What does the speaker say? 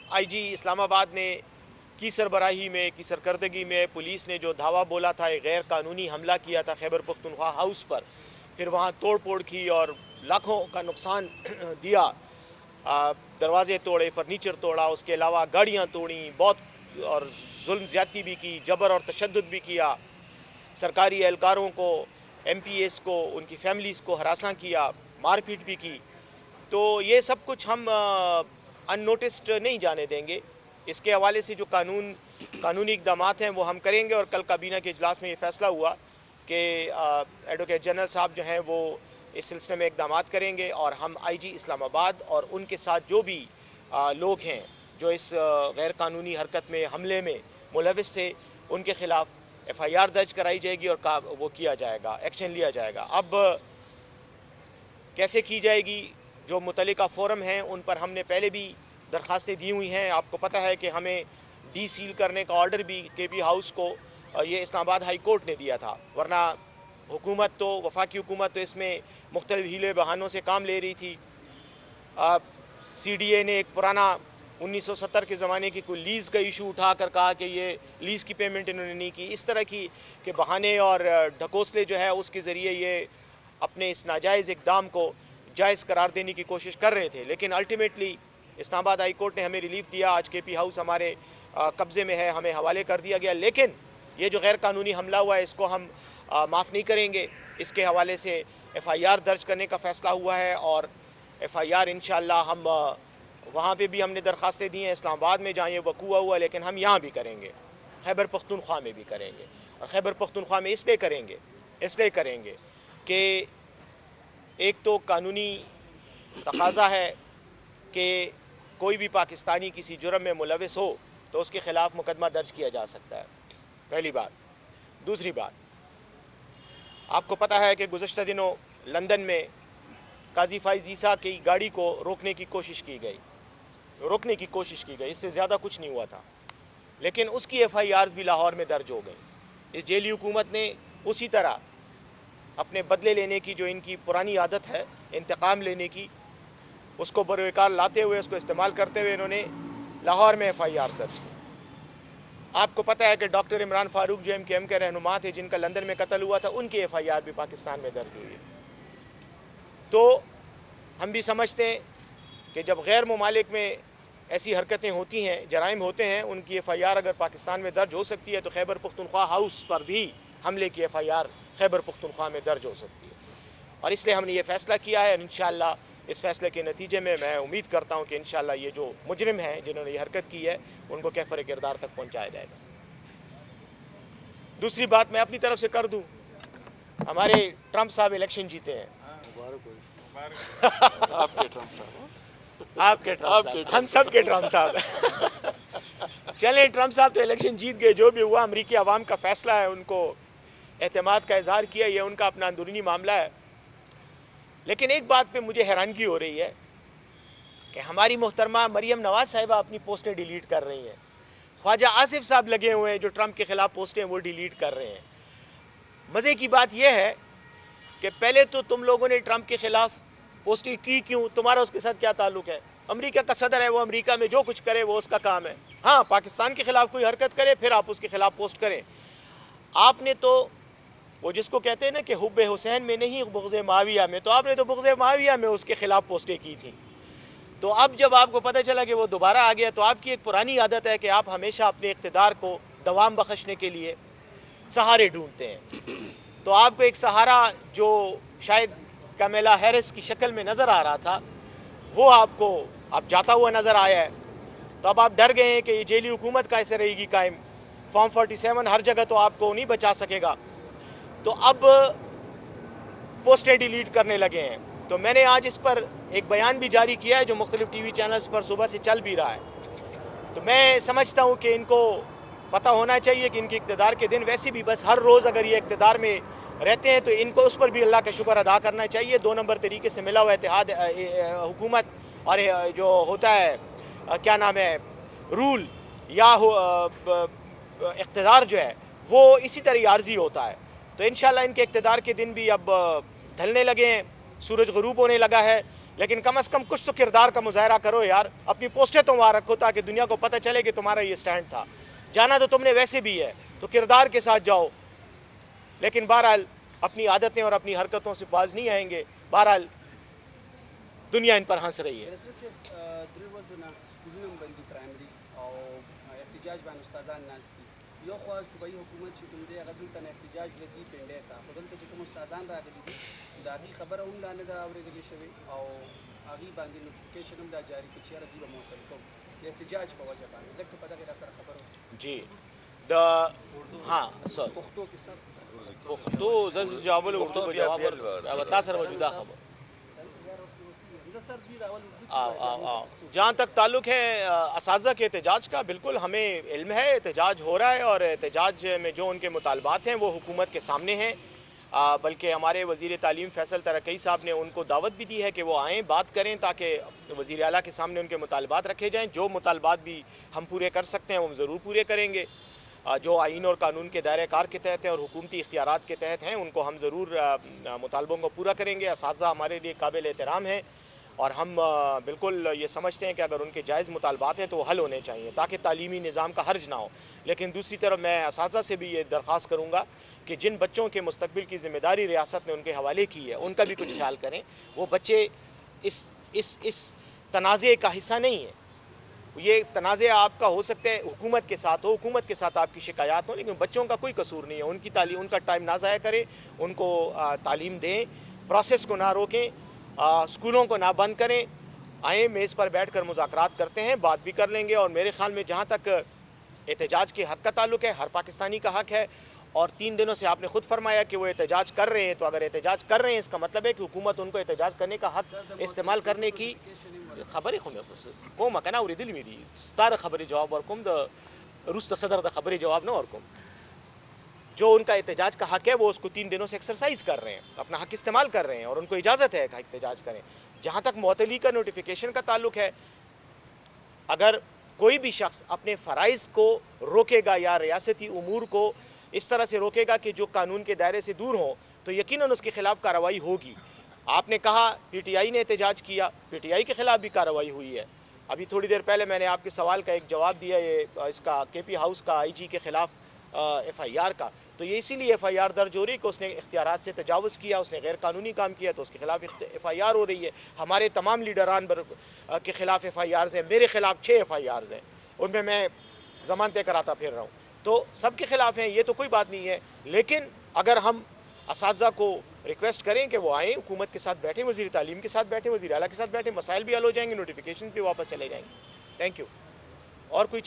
IG Islamabad ने की सरबराही में, की सरकर्दगी में पुलिस ने जो धावा बोला था, एक गैर कानूनी हमला किया था खैबर पख्तूनख्वा हाउस पर, फिर वहाँ तोड़ फोड़ की और लाखों का नुकसान दिया, दरवाजे तोड़े, फर्नीचर तोड़ा, उसके अलावा गाड़ियाँ तोड़ी, बहुत और जुल्म ज़्यादती भी की, जबर और तशद्दुद भी किया, सरकारी एहलकारों को, एमपीएस को, उनकी फैमिलीज़ को हरासा किया, मारपीट भी की। तो ये सब कुछ हम अननोटिस्ड नहीं जाने देंगे। इसके हवाले से जो कानूनी इकदाम हैं वो हम करेंगे, और कल काबीना के इजलास में ये फैसला हुआ कि एडवोकेट जनरल साहब जो हैं वो इस सिलसिले में इकदाम करेंगे, और हम आईजी इस्लामाबाद और उनके साथ जो भी लोग हैं जो इस गैर कानूनी हरकत में, हमले में मुलविस थे, उनके खिलाफ एफआईआर दर्ज कराई जाएगी और वो किया जाएगा, एक्शन लिया जाएगा। अब कैसे की जाएगी, जो मुतल्लिका फोरम हैं उन पर हमने पहले भी दरखास्तें दी हुई हैं। आपको पता है कि हमें डी सील करने का ऑर्डर भी केपी हाउस को ये इस्लामाबाद हाई कोर्ट ने दिया था, वरना हुकूमत तो, वफाकी हुकूमत तो इसमें मुख्तलिफ हीले बहानों से काम ले रही थी। CDA ने एक पुराना 1970 के ज़माने की कोई लीज़ का इशू उठा कर कहा कि ये लीज़ की पेमेंट इन्होंने नहीं की। इस तरह की के बहाने और ढकोसले जो है उसके ज़रिए ये अपने इस नाजायज़ इक़दाम को जायज़ करार देने की कोशिश कर रहे थे, लेकिन अल्टीमेटली इस्लामाबाद हाई कोर्ट ने हमें रिलीफ दिया। आज केपी हाउस हमारे कब्ज़े में है, हमें हवाले कर दिया गया। लेकिन ये जो गैर कानूनी हमला हुआ है इसको हम माफ़ नहीं करेंगे। इसके हवाले से FIR दर्ज करने का फ़ैसला हुआ है, और FIR इंशाअल्लाह हम वहाँ पे भी हमने दरखास्तें दी हैं, इस्लामाबाद में जहाँ ये वक़ूआ हुआ, लेकिन हम यहाँ भी करेंगे, खैबर पख्तूनख्वा में भी करेंगे। और खैबर पख्तूनख्वा में इसलिए करेंगे कि एक तो कानूनी तकाज़ा है कि कोई भी पाकिस्तानी किसी जुर्म में मुलविस हो तो उसके खिलाफ मुकदमा दर्ज किया जा सकता है, पहली बात। दूसरी बात, आपको पता है कि गुज़श्ता दिनों लंदन में काजी फाइज ईसा की गाड़ी को रोकने की कोशिश की गई, इससे ज़्यादा कुछ नहीं हुआ था, लेकिन उसकी FIRs भी लाहौर में दर्ज हो गई। इस जेली हुकूमत ने उसी तरह अपने बदले लेने की, जो इनकी पुरानी आदत है इंतकाम लेने की, उसको बरवकार लाते हुए, उसको इस्तेमाल करते हुए इन्होंने लाहौर में FIRs दर्ज की। आपको पता है कि डॉक्टर इमरान फारूक जो MKM के रहनुमा थे, जिनका लंदन में कत्ल हुआ था, उनकी FIR भी पाकिस्तान में दर्ज हुई है। तो हम भी समझते हैं कि जब गैर मुमालिक में ऐसी हरकतें होती हैं, जराइम होते हैं, उनकी FIR अगर पाकिस्तान में दर्ज हो सकती है तो खैबर पख्तूनख्वा हाउस पर भी हमले की FIR खैबर पख्तूनख्वा में दर्ज हो सकती है। और इसलिए हमने ये फैसला किया है, और इंशाअल्लाह इस फैसले के नतीजे में मैं उम्मीद करता हूँ कि इंशाअल्लाह ये जो मुजरिम हैं जिन्होंने ये हरकत की है उनको कैफर किरदार तक पहुँचाया जाएगा। दूसरी बात मैं अपनी तरफ से कर दूँ, हमारे ट्रंप साहब इलेक्शन जीते हैं। आपके ट्रंप साहब, हम सब के ट्रंप साहब। चलें, ट्रंप साहब तो इलेक्शन जीत गए, जो भी हुआ अमरीकी आवाम का फैसला है, उनको एतमाद का इजहार किया, ये उनका अपना अंदरूनी मामला है। लेकिन एक बात पे मुझे हैरानगी हो रही है कि हमारी मोहतरमा मरियम नवाज साहिबा अपनी पोस्टें डिलीट कर रही हैं, ख्वाजा आसिफ साहब लगे हुए हैं जो ट्रंप के खिलाफ पोस्टें वो डिलीट कर रहे हैं। मजे की बात यह है कि पहले तो तुम लोगों ने ट्रंप के खिलाफ पोस्टिंग की क्यों, तुम्हारा उसके साथ क्या ताल्लुक है? अमेरिका का सदर है, वो अमेरिका में जो कुछ करे वो उसका काम है। हाँ, पाकिस्तान के खिलाफ कोई हरकत करे फिर आप उसके खिलाफ पोस्ट करें। आपने तो वो जिसको कहते हैं ना कि हुब्बे हुसैन में नहीं, बुग़्ज़े माविया में, तो आपने तो बुग़्ज़े माविया में उसके खिलाफ पोस्टें की थी। तो अब जब आपको पता चला कि वो दोबारा आ गया, तो आपकी एक पुरानी आदत है कि आप हमेशा अपने इक़्तिदार को दवाम बख्शने के लिए सहारे ढूंढते हैं। तो आपको एक सहारा जो शायद कमला हैरिस की शक्ल में नज़र आ रहा था, वो आपको अब जाता हुआ नज़र आया है। तो अब आप डर गए हैं कि ये जेली हुकूमत कैसे रहेगी कायम, फॉर्म 47 हर जगह तो आपको नहीं बचा सकेगा। तो अब पोस्टें डिलीट करने लगे हैं। तो मैंने आज इस पर एक बयान भी जारी किया है जो मुख्तलिफ TV चैनल्स पर सुबह से चल भी रहा है। तो मैं समझता हूँ कि इनको पता होना चाहिए कि इनके इक़्तिदार के दिन वैसे भी बस हर रोज़ अगर ये इक़्तिदार में रहते हैं तो इनको उस पर भी अल्लाह का शुक्र अदा करना चाहिए। 2 नंबर तरीके से मिला हुआ इत्तेहाद हुकूमत और जो होता है क्या नाम है रूल या इक़्तिदार जो है वो इसी तरह आर्जी होता है। तो इंशाअल्लाह इनके इक़्तिदार के दिन भी अब ढलने लगे हैं, सूरज ग़रूब होने लगा है। लेकिन कम से कम कुछ तो किरदार का मुजाहरा करो यार, अपनी पोस्टें तो वहां रखो ताकि दुनिया को पता चले कि तुम्हारा ये स्टैंड था। जाना तो तुमने वैसे भी है, तो किरदार के साथ जाओ। लेकिन बहरहाल अपनी आदतें और अपनी हरकतों से बाज नहीं आएंगे। बहरहाल दुनिया इन पर हंस रही है। یو خوا صوبایي حکومت چې کوم دی هغه دلته نه احتجاج لذي پنډه کا خپل ته چې کوم استادان راغلي دي دا هغه خبره هم لاندې دا اورېدل شوی او هغه باندې نوټیفیکیشن هم دا جاری کړي چې راځي به موصل کوم احتجاج په وجه باندې دغه په دغه سره خبره جی دا ها سر پښتو کې سر پښتو زز جواب له اردو په جواب ورکړه تاسو سره موجوده خبر جہاں تک تعلق ہے اساتذہ کے احتجاج کا، بالکل ہمیں علم ہے احتجاج ہو رہا ہے، اور احتجاج میں جو ان کے مطالبات ہیں وہ حکومت کے سامنے ہیں، بلکہ ہمارے وزیر تعلیم فیصل ترکی صاحب نے ان کو دعوت بھی دی ہے کہ وہ آئیں بات کریں تاکہ وزیر اعلیٰ کے سامنے ان کے مطالبات رکھے جائیں۔ جو مطالبات بھی ہم پورے کر سکتے ہیں وہ ضرور پورے کریں گے، جو آئین اور قانون کے دائرہ کار کے تحت ہیں اور حکومتی اختیارات کے تحت ہیں ان کو ہم ضرور مطالبوں کو پورا کریں گے۔ اساتذہ ہمارے لیے قابل احترام ہیں اور ہم بالکل یہ سمجھتے ہیں کہ اگر ان کے جائز مطالبات ہیں تو وہ حل ہونے چاہیے تاکہ تعلیمی نظام کا حرج نہ ہو۔ لیکن دوسری طرف میں اساتذہ سے بھی یہ درخواست کروں گا کہ جن بچوں کے مستقبل کی ذمہ داری ریاست نے ان کے حوالے کی ہے ان کا بھی کچھ خیال کریں۔ وہ بچے اس تنازع کا حصہ نہیں ہیں۔ یہ تنازع آپ کا ہو سکتا ہے حکومت کے ساتھ ہو، حکومت کے ساتھ آپ کی شکایات ہوں، لیکن بچوں کا کوئی قصور نہیں ہے۔ ان کی تعلیم، ان کا ٹائم نہ ضائع کریں، ان کو تعلیم دیں، پروسیس کو نہ روکیں، اسکولوں کو نہ بند کریں۔ آئیں میز پر بیٹھ کر مذاکرات کرتے ہیں، بات بھی کر لیں گے۔ اور میرے خیال میں جہاں تک احتجاج کے حق کا تعلق ہے، ہر پاکستانی کا حق ہے، اور 3 دنوں سے آپ نے خود فرمایا کہ وہ احتجاج کر رہے ہیں، تو اگر احتجاج کر رہے ہیں اس کا مطلب ہے کہ حکومت ان کو احتجاج کرنے کا حق استعمال کرنے کی خبریں کوم کنا اور دل میری ستاره خبري جواب ورکوم د روس صدر د خبري جواب نہ ورکوم۔ جو ان کا احتجاج کا حق ہے وہ اس کو 3 دنوں سے ایکسرسائز کر رہے ہیں، اپنا حق استعمال کر رہے ہیں اور ان کو اجازت ہے کہ احتجاج کریں۔ جہاں تک معطلی کا نوٹیفیکیشن کا تعلق ہے، اگر کوئی بھی شخص اپنے فرائض کو روکے گا یا ریاستی امور کو اس طرح سے روکے گا کہ جو قانون کے دائرے سے دور ہوں تو یقیناً اس کے خلاف کارروائی ہوگی۔ آپ نے کہا پی ٹی آئی نے احتجاج کیا، پی ٹی آئی کے خلاف بھی کارروائی ہوئی ہے۔ ابھی تھوڑی دیر پہلے میں نے آپ کے سوال کا ایک جواب دیا، یہ اس کا کے پی ہاؤس کا آئی جی کے خلاف ایف آئی آر کا، تو یہ اسی لیے ایف آئی آر درج ہو رہی ہے کہ اس نے اختیارات سے تجاوز کیا، اس نے غیر قانونی کام کیا، تو اس کے خلاف ایف آئی آر ہو رہی ہے۔ ہمارے تمام لیڈران کے خلاف ایف آئی آرز ہیں، میرے خلاف 6 ایف آئی آرز ہیں، ان میں ضمانتیں کراتا پھر رہا ہوں، تو سب کے خلاف ہیں، یہ تو کوئی بات نہیں ہے۔ لیکن اگر ہم اساتذہ کو ریکویسٹ کریں کہ وہ آئیں، حکومت کے ساتھ بیٹھیں، وزیر تعلیم کے ساتھ بیٹھیں، وزیر اعلیٰ کے ساتھ بیٹھیں، مسائل بھی حل ہو جائیں گے، نوٹیفیکیشن بھی واپس چلے جائیں گے۔ Thank you. اور کوئی